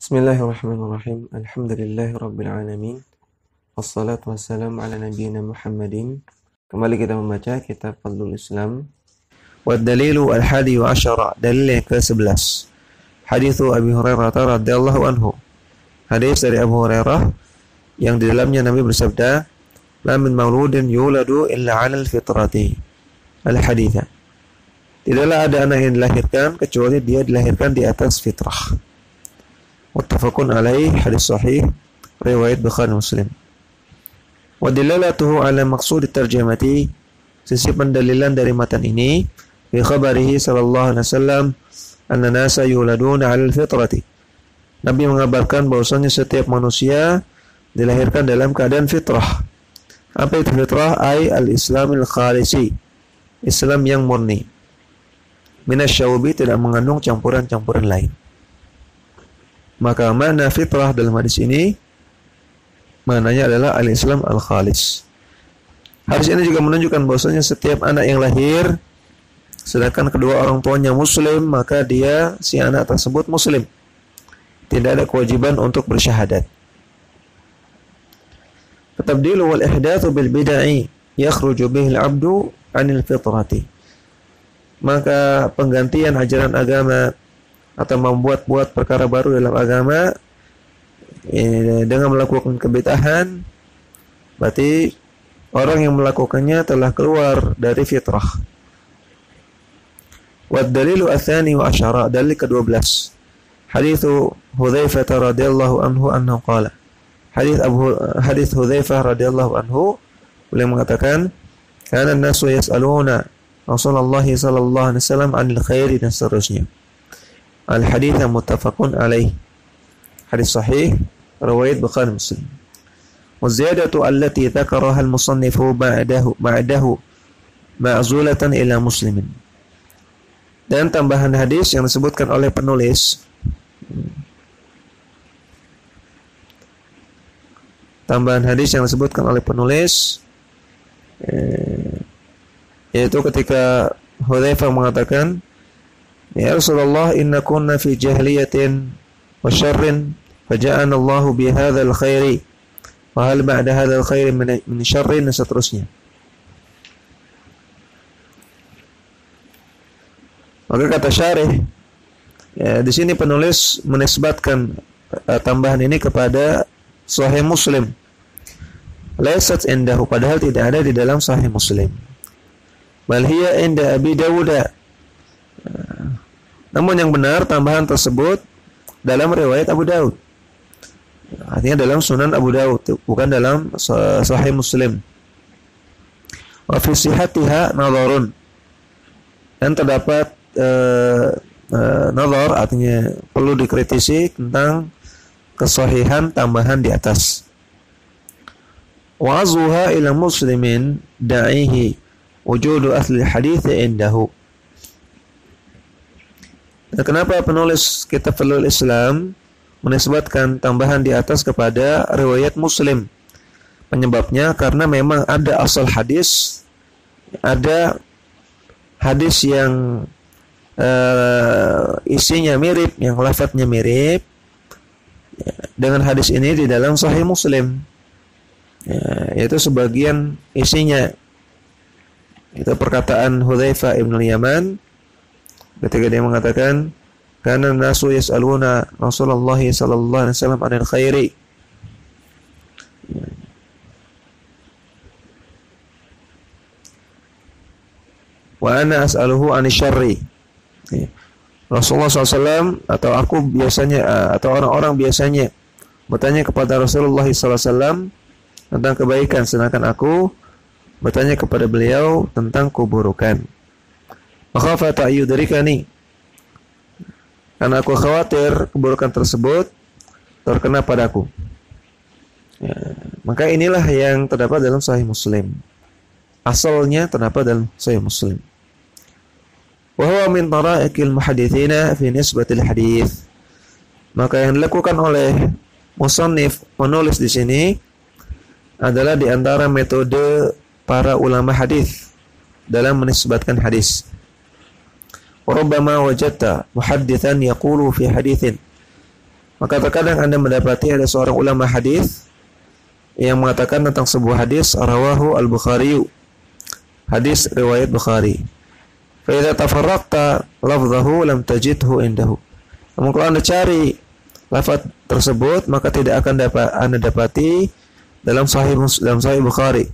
Bismillahirrahmanirrahim. Alhamdulillahi alamin. Wassalatu wassalamu ala nabiyyina Muhammadin. Kembali kita membaca kitab Fadlul Islam. Wa dalilu al-hadi wa asyara. Dalil yang ke-11. Hadithu Abi Hurairah radhiyallahu anhu. Hadis dari Abu Hurairah yang di dalamnya Nabi bersabda, "La min mauludin yuladu illa 'alal fitrati." Al-haditha. Tidaklah ada anak yang dilahirkan kecuali dia dilahirkan di atas fitrah. Muttafaqun alaih, hadis sahih riwayat Bukhari Muslim. Wa dilalatuhu ala maqsud tarjamati, sisi pendalilan dari matan ini fi khabarihi sallallahu alaihi wasallam anna nasa yuladuna 'ala al-fitrati. Nabi mengabarkan bahwasanya setiap manusia dilahirkan dalam keadaan fitrah. Apa itu fitrah? Ai al-islamil khalisi, Islam yang murni. Minasyaubi, tidak mengandung campuran-campuran lain. Maka makna fitrah dalam hadis ini maknanya adalah al-Islam al-khalis. Hadis ini juga menunjukkan bahwasanya setiap anak yang lahir sedangkan kedua orang tuanya muslim, maka dia, si anak tersebut muslim. Tidak ada kewajiban untuk bersyahadat. Tabdilu wal ihdatsu bil bid'ah yakhruju bihi al-'abdu 'anil fitrati. Maka penggantian ajaran agama atau membuat-buat perkara baru dalam agama dengan melakukan kebid'ahan, berarti orang yang melakukannya telah keluar dari fitrah. Wa dalilu ats-tsani wa asyara, dalil ke-12. Haditsu Hudzaifah radhiyallahu anhu annahu qala. Hadits Hudzaifah radhiyallahu anhu, beliau mengatakan, kana an-nasu yas'aluna Rasulullah sallallahu alaihi wasallam 'anil khairi, dan seterusnya. Al-hadits muttafaqun alaih, hadis sahih riwayat Bukhari Muslim. Wa ziyadatu allati dzakaraha al-musannifu ba'dahu ma'zulatan ila muslimin. Dan tambahan hadis yang disebutkan oleh penulis, yaitu ketika Hudzaifah mengatakan, "Ya Rasulullah, inna kunna fi jahiliyatin wa syarrin, faja'ana Allahu bi hadzal khairi, wa hal ba'da hadzal khairi min syarrin," dan seterusnya. Maka kata syarih, ya, di sini penulis menisbatkan tambahan ini kepada Sahih Muslim. Laysat indahu, padahal tidak ada di dalam Sahih Muslim. Bal hiya inda Abi Dawud. Namun yang benar tambahan tersebut dalam riwayat Abu Daud. Artinya dalam Sunan Abu Daud, bukan dalam Sahih Muslim. Wa fi sihhatiha nadharun. Dan terdapat nadhar, artinya perlu dikritisi tentang kesahihan tambahan di atas. Wa azuha ila muslimin da'ihi wujudu asli hadits indahu. Nah, kenapa penulis kitab Fadlul Islam menisbatkan tambahan di atas kepada riwayat Muslim? Penyebabnya karena memang ada asal hadis, ada hadis yang isinya mirip, yang lafadznya mirip dengan hadis ini di dalam Sahih Muslim, yaitu sebagian isinya. Itu perkataan Hudzaifah ibn Yaman ketika dia mengatakan, kana nasu yas'aluna Rasulullah sallallahu alaihi wasallam 'anil khairi. Wa ana as'aluhu 'anil syarri. Rasulullah SAW atau aku biasanya atau orang-orang biasanya bertanya kepada Rasulullah SAW tentang kebaikan, sedangkan aku bertanya kepada beliau tentang keburukan. Makhafata ayyudrikani, karena aku khawatir keburukan tersebut terkena padaku. Ya, maka inilah yang terdapat dalam Sahih Muslim. Asalnya terdapat dalam Sahih Muslim. Wa huwa min tara'iqil muhadditsina fi nisbatil hadits. Maka yang dilakukan oleh musannif, penulis di sini, adalah di antara metode para ulama hadis dalam menisbatkan hadis. Wa rubbama wajadta muhadditsan yaqulu fi haditsin Maka terkadang Anda mendapati ada seorang ulama hadis yang mengatakan tentang sebuah hadis rawahu al-Bukhari, hadis riwayat Bukhari. Fa idza tafarraqta lafzahu lam tajidhu indahu. Namun kalau Anda cari lafaz tersebut maka tidak akan Anda dapati dalam sahih Bukhari.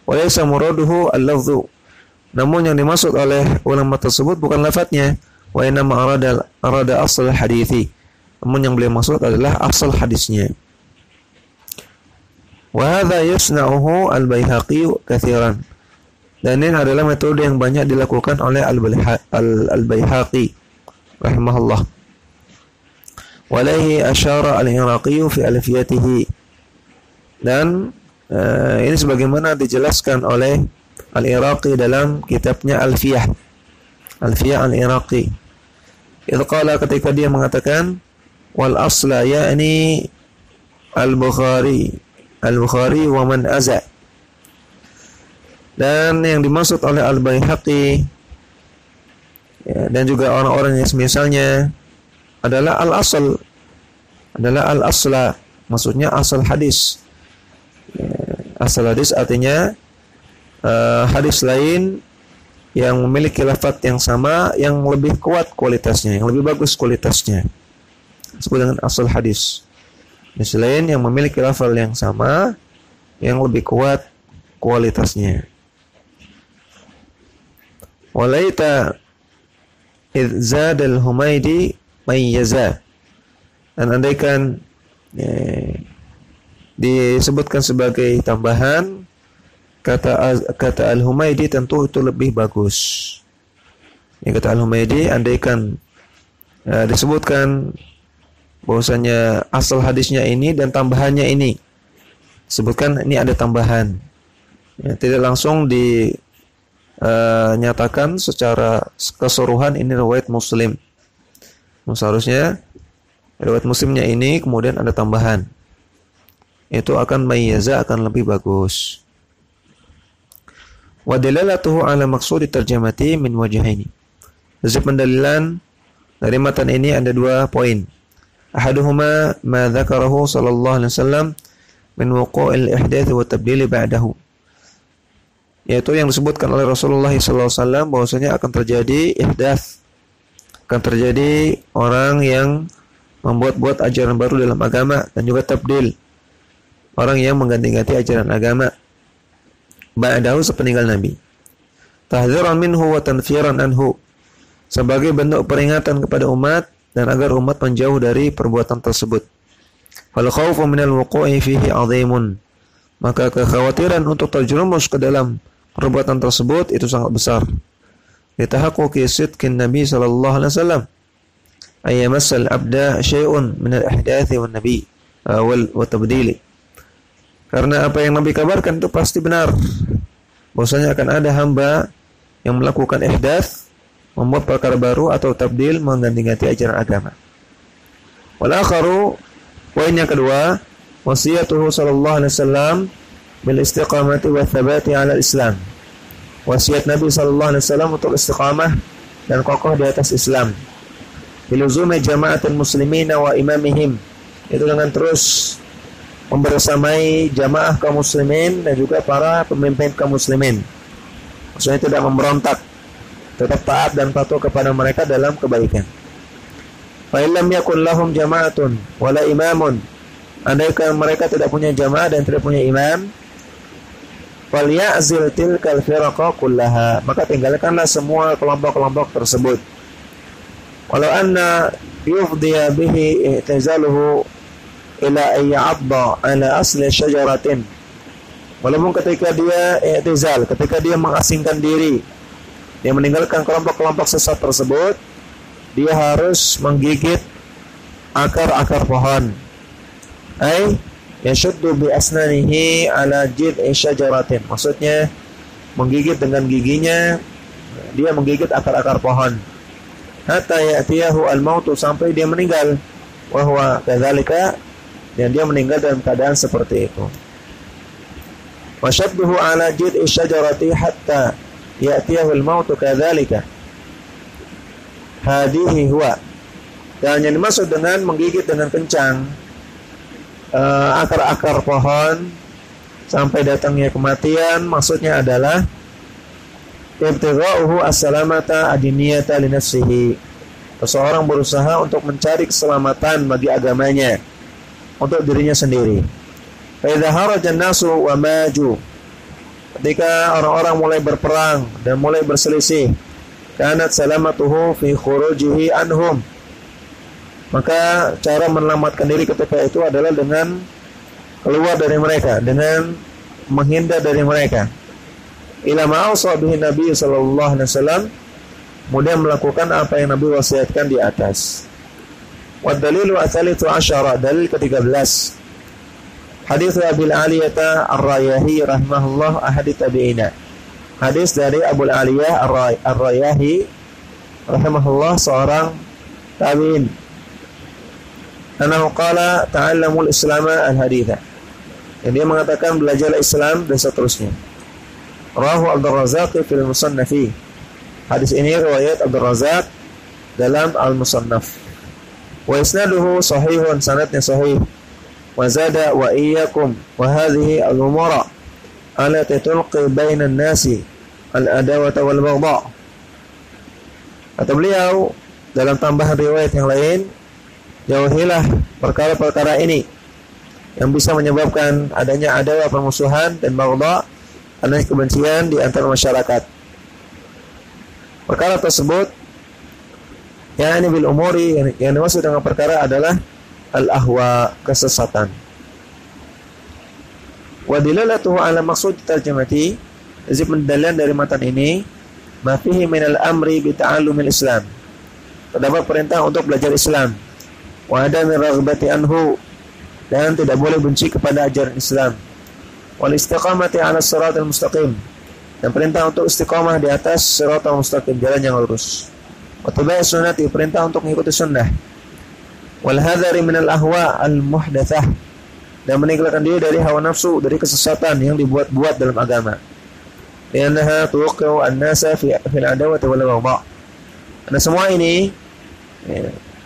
Wa laysa muraduhu al-lafzu. Namun yang dimaksud oleh ulama tersebut bukan lafaznya, wa inna ma arada asal hadithi. Namun yang beliau maksud adalah asal hadisnya. Wa hadza yasna'uhu al-Baihaqi katsiran. Dan ini adalah metode yang banyak dilakukan oleh al-Baihaqi rahimahullah. Walaihi asyara al-Iraqi fi alfiyatihi. Dan ini sebagaimana dijelaskan oleh al-Iraqi dalam kitabnya Alfiyah al-Iraqi. Idh qala, ketika dia mengatakan wal asla ya'ni al-Bukhari wa man aza. Dan yang dimaksud oleh Al-Baihaqi dan juga orang-orang yang semisalnya adalah al-asla, maksudnya asal hadis. Asal hadis artinya hadis lain yang memiliki lafaz yang sama, yang lebih kuat kualitasnya, yang lebih bagus kualitasnya, disebut dengan asal hadis. Hadis lain yang memiliki lafaz yang sama, yang lebih kuat kualitasnya. Walaita idh zada al-Humaydi mayyaza. Dan andaikan disebutkan sebagai tambahan kata al-Humaydi, tentu itu lebih bagus. Kata al-Humaydi, andaikan disebutkan bahwasanya asal hadisnya ini dan tambahannya ini, sebutkan ini ada tambahan, tidak langsung nyatakan secara keseluruhan ini riwayat Muslim. Seharusnya riwayat Muslimnya ini kemudian ada tambahan, itu akan mayyaza, akan lebih bagus. Wa dalalatuhu ala maqsudi tarjamati min wajhaini. Jadi pendalilan dari matan ini ada dua poin. Ahaduhuma ma dzakarahu sallallahu alaihi wasallam min wuqu'il ihdath wa tabdil ba'dahu. Yaitu yang disebutkan oleh Rasulullah sallallahu alaihi wasallam bahwasanya akan terjadi ihdath, akan terjadi orang yang membuat-buat ajaran baru dalam agama, dan juga tabdil, orang yang mengganti-ganti ajaran agama ba'dahu, sepeninggal Nabi. Tahdziran minhu wa tanfiran anhu, sebagai bentuk peringatan kepada umat dan agar umat menjauh dari perbuatan tersebut. Fal khaufu minal wuqu'i fihi 'azimun, maka kekhawatiran untuk terjerumus ke dalam perbuatan tersebut itu sangat besar. Litahaqquqi sidqin Nabi sallallahu alaihi wasallam ayyamassal abda syai'un min al-ihdathi wan nabi wa tabdili. Karena apa yang Nabi kabarkan itu pasti benar, bahwasanya akan ada hamba yang melakukan ihdath, membuat perkara baru, atau tabdil, mengganti-ganti ajaran agama. Wal akharu, poin yang kedua, wasiyatuhu sallallahu alaihi wasallam bil istiqamati wa thabati ala Islam. Wasiat Nabi sallallahu alaihi wasallam untuk istiqamah dan kokoh di atas Islam. Biluzumi jama'atul muslimina wa imamihim, itu dengan terus membersamai jamaah kaum muslimin dan juga para pemimpin kaum muslimin. Maksudnya tidak memberontak, tetap taat dan patuh kepada mereka dalam kebaikan. Fa illam yakun lahum jama'atun wala imamun, andaikan mereka tidak punya jamaah dan tidak punya imam, falyazil tilkal firaqa kullaha, maka tinggalkanlah semua kelompok-kelompok tersebut. Walau anna yufdiya bihi i'tizaluhu ila ayya'adda ala asli syajaratin, walaupun ketika dia i'tizal, ketika dia mengasingkan diri, dia meninggalkan kelompok-kelompok sesat tersebut, dia harus menggigit akar-akar pohon. Ai yashuddu bi asnanihi ala jid'i syajaratin, maksudnya menggigit dengan giginya, dia menggigit akar-akar pohon. Hatta ya'tiyahu al-mautu, sampai dia meninggal. Wa huwa kadzalika, dan dia meninggal dalam keadaan seperti itu. Wa shadduhu ala jid'i syajarati hatta ya'tiyahu al-mautu kadzalika. Hadihi huwa, Dan yang dimaksud dengan menggigit dengan kencang akar-akar pohon sampai datangnya kematian, maksudnya adalah ibtigha'uhu as-salamata adiniyata li nafsihi. Seseorang berusaha untuk mencari keselamatan bagi agamanya, untuk dirinya sendiri. Fa idza haraja an-nasu wa maju, ketika orang-orang mulai berperang dan mulai berselisih, kanat salamatuhu fi khurujihi anhum, maka cara menyelamatkan diri ketika itu adalah dengan keluar dari mereka, dengan menghindar dari mereka. Ila ma'ausa bihi Nabi sallallahu alaihi wasallam, kemudian melakukan apa yang Nabi wasiatkan di atas. Wa dalilu ats-tsalitsu asyara, dalil ke-13. Hadis Abil Aliyah Ar-Rayahi rahimahullah, ahadits tabi'ina. Hadis dari Abu Aliyah Ar-Rayahi rahimahullah, seorang tabi'in. Anahu qala ta'allamul islama al-haditha. Yang dia mengatakan belajarlah Islam dan seterusnya. Rawahu Abdul Razzaq fil Musannafi. Hadis ini riwayat Abdul Razzaq dalam Al-Musannaf. Wa isnaduhu sahihun, sanadnya sahih. Wa zada wa iyyakum wa hadhihi al-umura allati tulqi bainan nasi al-adawata wal baghdha. Kata beliau dalam tambahan riwayat yang lain, jauhilah perkara-perkara ini yang bisa menyebabkan adanya adawah, permusuhan, dan baghdha, adanya kebencian di antara masyarakat. Perkara tersebut yakni bil umuri, yang dimaksud dengan perkara adalah al-ahwa, kesesatan. Wa dilalatuhu ala maqsud tarjamati, izin pendalilan dari matan ini, ma fihi min al-amri bi ta'allumil Islam, terdapat perintah untuk belajar Islam, wa adami raghbati anhu, dan tidak boleh benci kepada ajaran Islam, wal istiqamati ala siratal mustaqim, dan perintah untuk istiqamah di atas siratal mustaqim, jalan yang lurus, wa tabi'us sunnati, perintah untuk mengikuti sunnah, wal hadari minal ahwa al muhdatsah, dan meninggalkan diri dari hawa nafsu, dari kesesatan yang dibuat-buat dalam agama. Liannaha tuqiu an-nasa fil adawati wal baghdha. Karena semua ini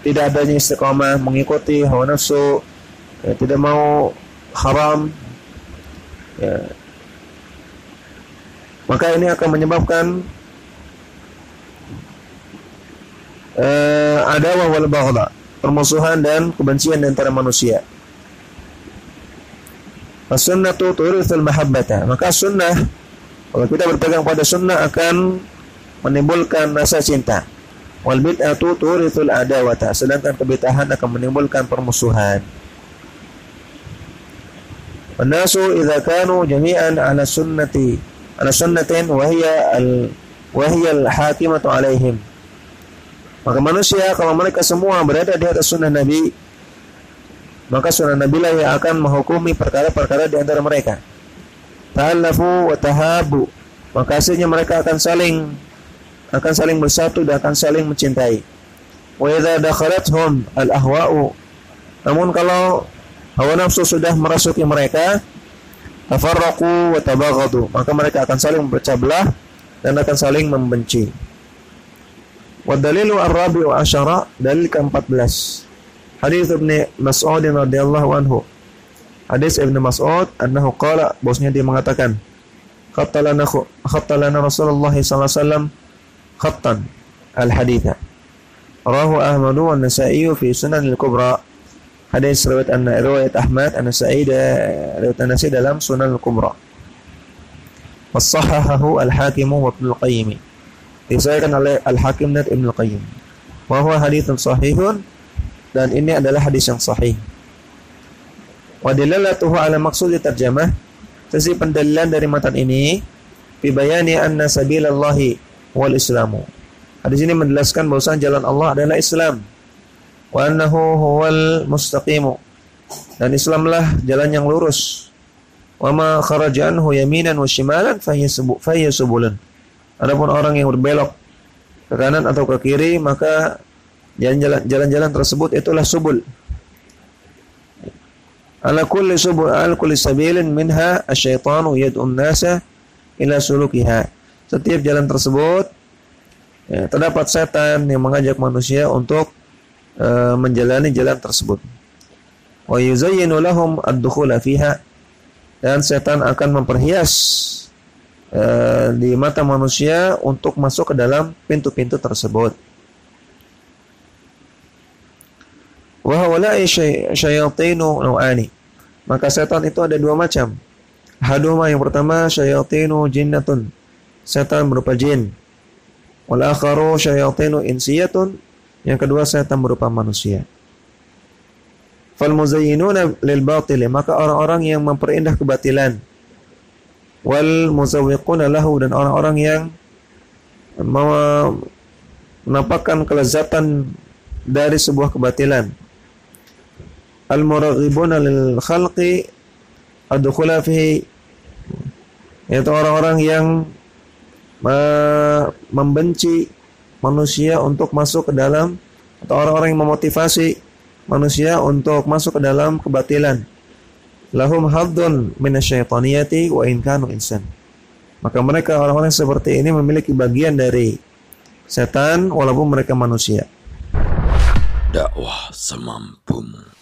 tidak adanya istiqamah, mengikuti hawa nafsu, tidak mau haram, maka ini akan menyebabkan adawah wal baghdha, permusuhan dan kebencian di antara manusia. As-sunnatu turithul mahabbata, maka sunnah, kalau kita berpegang pada sunnah, akan menimbulkan rasa cinta. Wal bid'atu turithul adawata, sedangkan kebid'ahan akan menimbulkan permusuhan. An-nasu idza kanu jami'an ala sunnatin wa hiya al-hakimatu alaihim, maka manusia kalau mereka semua berada di atas sunnah Nabi, maka sunnah Nabi lah yang akan menghukumi perkara-perkara di antara mereka. Ta'allafu wa tahabu, maka hasilnya mereka akan saling bersatu dan akan saling mencintai. Wa idza dakhalathum al-ahwa'u, namun kalau hawa nafsu sudah merasuki mereka, tafarraqu wa tabaghadu, maka mereka akan saling berpecah belah dan akan saling membenci. Wa dalilu ar-rabi'u asyara, dalil ke-14. Hadis Ibnu Mas'ud radhiyallahu anhu. Hadis Ibnu Mas'ud annahu qala, bosnya dia mengatakan, khattalana Rasulullah sallallahu alaihi wasallam khattan al-haditha. Rawahu Ahmad wa An-Nasa'i fi Sunan al-Kubra. Hadis riwayat Ahmad, An-Nasa'i riwayat An-Nasa'i dalam Sunan al-Kubra. Wassahahahu al-Hakim wa Ibnu al-Qayyim. Disahihkan oleh Al-Hakim dan Ibnu al-Qayyim. Wa huwa haditsun sahihun, dan ini adalah hadis yang sahih. Wa dilalatuhu ala maqsudi tarjamah, sisi pendalilan dari matan ini, fi bayani anna sabilallahi wal islamu. Hadis ini menjelaskan bahwa jalan Allah adalah Islam. Wa annahu huwal mustaqimu, dan Islamlah jalan yang lurus. Wa ma kharaja anhu yaminan wa shimalan fahiya subulun. Adapun orang yang berbelok ke kanan atau ke kiri, maka jalan-jalan tersebut itulah subul. Ala kulli sabilin minha asyaitanu yad'un nasa ila sulukiha. Setiap jalan tersebut terdapat setan yang mengajak manusia untuk menjalani jalan tersebut. Wa yuzayyinu lahum ad-dukhula fiha, dan setan akan memperhias di mata manusia untuk masuk ke dalam pintu-pintu tersebut. Wa haula'i syayatinu nau'ani, maka setan itu ada dua macam. Haduma, yang pertama syayatinu jinnatun, setan berupa jin. Wal akharu syayatinu insiyatun, yang kedua setan berupa manusia. Fal muzayyinuna lil batili, maka orang-orang yang memperindah kebatilan. Wal muzawwiquna lahu, dan orang-orang yang menampakkan kelezatan dari sebuah kebatilan. Al muraghibuna lil khalqi ad-dukhula fihi, yaitu orang-orang yang membenci manusia untuk masuk ke dalam, atau orang-orang yang memotivasi manusia untuk masuk ke dalam kebatilan. Lahum haddun minasyaitaniyati wa in kanu insan, maka mereka orang-orang seperti ini memiliki bagian dari setan walaupun mereka manusia. Dakwah semampumu.